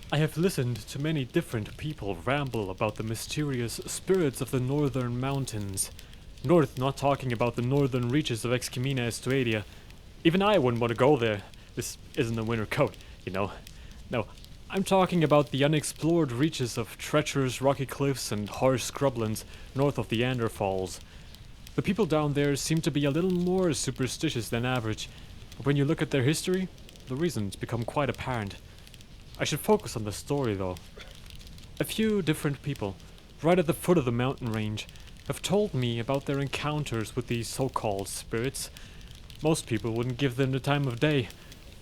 I have listened to many different people ramble about the mysterious spirits of the northern mountains. North, not talking about the northern reaches of Exkimina Estuaria. Even I wouldn't want to go there. This isn't a winter coat, you know. No, I'm talking about the unexplored reaches of treacherous rocky cliffs and harsh scrublands north of the Ander Falls. The people down there seem to be a little more superstitious than average, but when you look at their history, the reasons become quite apparent. I should focus on the story though. A few different people, right at the foot of the mountain range, have told me about their encounters with these so-called spirits. Most people wouldn't give them the time of day,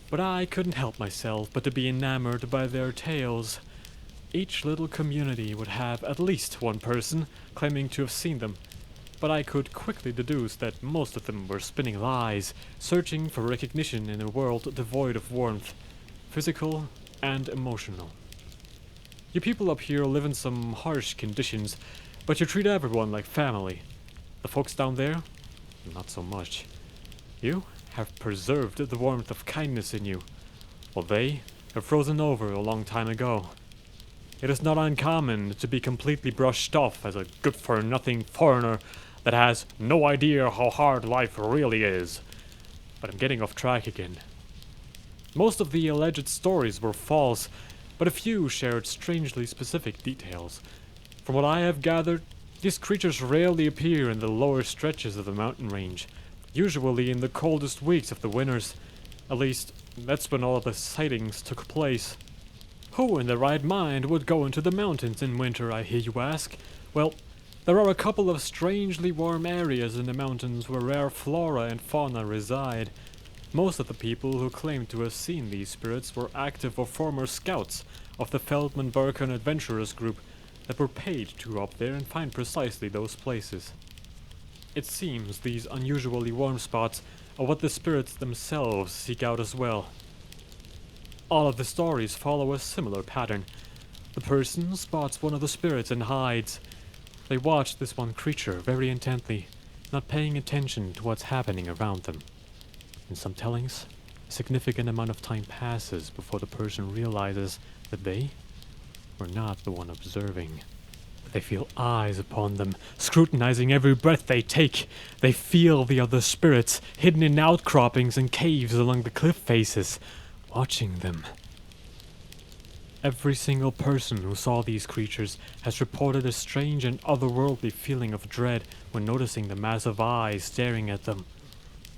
but I couldn't help myself but to be enamored by their tales. Each little community would have at least one person claiming to have seen them, but I could quickly deduce that most of them were spinning lies, searching for recognition in a world devoid of warmth, physical and emotional. You people up here live in some harsh conditions, but you treat everyone like family. The folks down there, not so much. You have preserved the warmth of kindness in you, while they have frozen over a long time ago. It is not uncommon to be completely brushed off as a good-for-nothing foreigner that has no idea how hard life really is. But I'm getting off track again. Most of the alleged stories were false, but a few shared strangely specific details. From what I have gathered, these creatures rarely appear in the lower stretches of the mountain range, usually in the coldest weeks of the winters. At least, that's when all of the sightings took place. Who in their right mind would go into the mountains in winter, I hear you ask? Well, there are a couple of strangely warm areas in the mountains where rare flora and fauna reside. Most of the people who claim to have seen these spirits were active or former scouts of the Feldman-Birken Adventurers group that were paid to go up there and find precisely those places. It seems these unusually warm spots are what the spirits themselves seek out as well. All of the stories follow a similar pattern. The person spots one of the spirits and hides. They watch this one creature very intently, not paying attention to what's happening around them. In some tellings, a significant amount of time passes before the person realizes that they were not the one observing. They feel eyes upon them, scrutinizing every breath they take. They feel the other spirits hidden in outcroppings and caves along the cliff faces, watching them. Every single person who saw these creatures has reported a strange and otherworldly feeling of dread when noticing the massive eyes staring at them.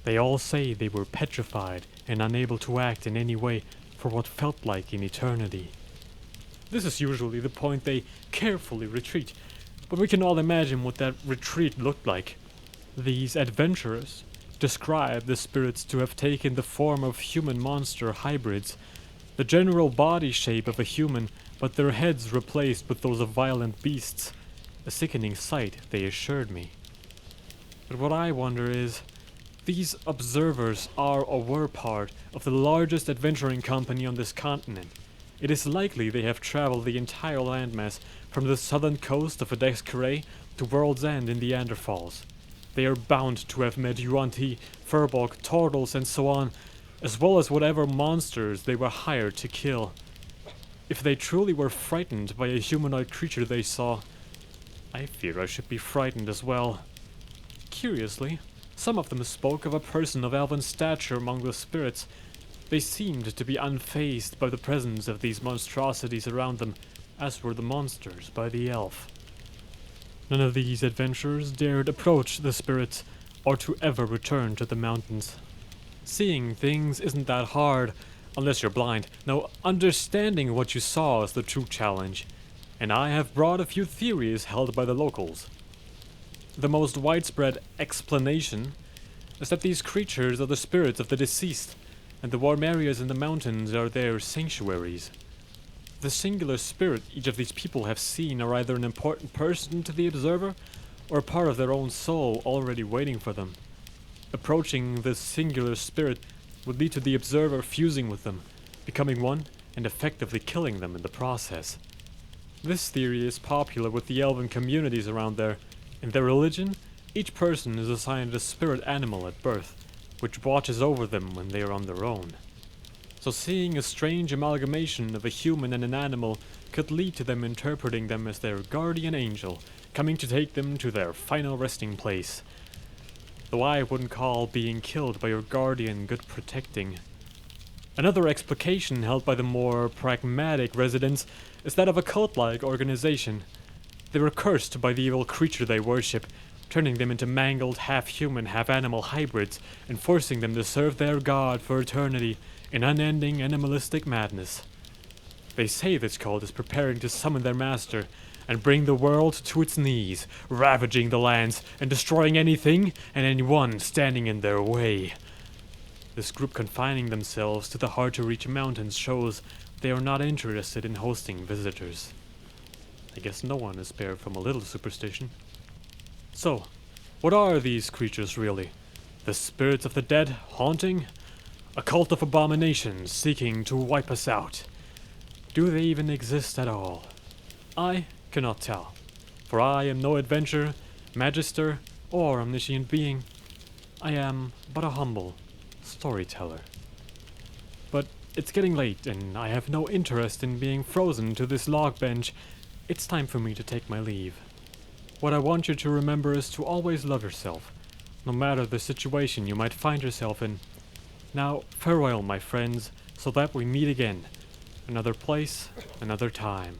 They all say they were petrified and unable to act in any way for what felt like an eternity. This is usually the point they carefully retreat, but we can all imagine what that retreat looked like. These adventurers describe the spirits to have taken the form of human-monster hybrids, the general body shape of a human, but their heads replaced with those of violent beasts. A sickening sight, they assured me. But what I wonder is, these observers are or were part of the largest adventuring company on this continent. It is likely they have traveled the entire landmass from the southern coast of Adexcray to World's End in the Ander Falls. They are bound to have met Yuan-Ti, Furbolg, turtles, and so on, as well as whatever monsters they were hired to kill. If they truly were frightened by a humanoid creature they saw, I fear I should be frightened as well. Curiously, some of them spoke of a person of elven stature among the spirits. They seemed to be unfazed by the presence of these monstrosities around them, as were the monsters by the elf. None of these adventurers dared approach the spirits, or to ever return to the mountains. Seeing things isn't that hard, unless you're blind. No, understanding what you saw is the true challenge, and I have brought a few theories held by the locals. The most widespread explanation is that these creatures are the spirits of the deceased, and the warm areas in the mountains are their sanctuaries. The singular spirit each of these people have seen are either an important person to the observer, or a part of their own soul already waiting for them. Approaching this singular spirit would lead to the observer fusing with them, becoming one, and effectively killing them in the process. This theory is popular with the elven communities around there. In their religion, each person is assigned a spirit animal at birth, which watches over them when they are on their own. So seeing a strange amalgamation of a human and an animal could lead to them interpreting them as their guardian angel, coming to take them to their final resting place. Though I wouldn't call being killed by your guardian good protecting. Another explication held by the more pragmatic residents is that of a cult-like organization. They were cursed by the evil creature they worship, turning them into mangled half-human, half-animal hybrids and forcing them to serve their god for eternity in unending animalistic madness. They say this cult is preparing to summon their master and bring the world to its knees, ravaging the lands and destroying anything and anyone standing in their way. This group confining themselves to the hard-to-reach mountains shows they are not interested in hosting visitors. I guess no one is spared from a little superstition. So, what are these creatures really? The spirits of the dead haunting? A cult of abominations seeking to wipe us out? Do they even exist at all? I cannot tell, for I am no adventurer, magister, or omniscient being. I am but a humble storyteller. But it's getting late, and I have no interest in being frozen to this log bench. It's time for me to take my leave. What I want you to remember is to always love yourself, no matter the situation you might find yourself in. Now, farewell, my friends, so that we meet again. Another place, another time.